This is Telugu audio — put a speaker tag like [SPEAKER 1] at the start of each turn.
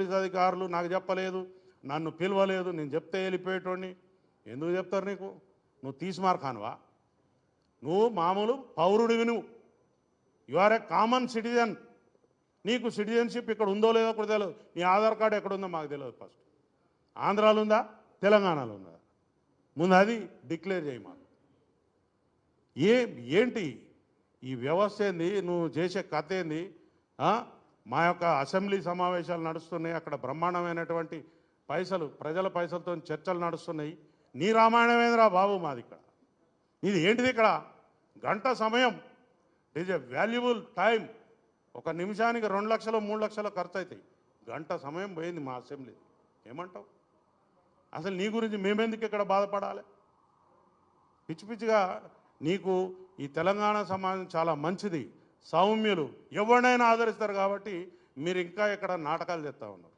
[SPEAKER 1] పోలీస్ అధికారులు నాకు చెప్పలేదు, నన్ను పిలవలేదు, నేను చెప్తే వెళ్ళిపోయేటోడిని. ఎందుకు చెప్తారు నీకు? నువ్వు తీసిమార్ఖానువా? నువ్వు మామూలు పౌరుడివి, నువ్వు you are a common citizen. నీకు సిటిజన్షిప్ ఇక్కడ ఉందో లేదో కూడా తెలియదు. నీ ఆధార్ కార్డు ఎక్కడుందో మాకు తెలియదు. ఫస్ట్ ఆంధ్రాలో ఉందా, తెలంగాణలో ఉందా? ముందు అది డిక్లేర్ చేయి మాకు. ఏంటి ఈ వ్యవస్థ ఏంది? నువ్వు చేసే కథ ఏంది? మా యొక్క అసెంబ్లీ సమావేశాలు నడుస్తున్నాయి, అక్కడ బ్రహ్మాండమైనటువంటి పైసలు, ప్రజల పైసలతో చర్చలు నడుస్తున్నాయి. నీ రామాయణమేంద్రా బాబు? మాది ఇక్కడ ఇది ఏంటిది? ఇక్కడ గంట సమయం, it is a valuable time. ఒక నిమిషానికి 2 లక్షలు 3 లక్షలు ఖర్చు అవుతాయి. గంట సమయం పోయింది మా అసెంబ్లీ. ఏమంటావు? అసలు నీ గురించి మేమెందుకు ఇక్కడ బాధపడాలి? పిచ్చి పిచ్చిగా నీకు ఈ తెలంగాణ సమాజం చాలా మంచిది, సౌమ్యులు, ఎవరినైనా ఆదరిస్తారు. కాబట్టి మీరు ఇంకా ఇక్కడ నాటకాలు చేస్తూ ఉన్నారు.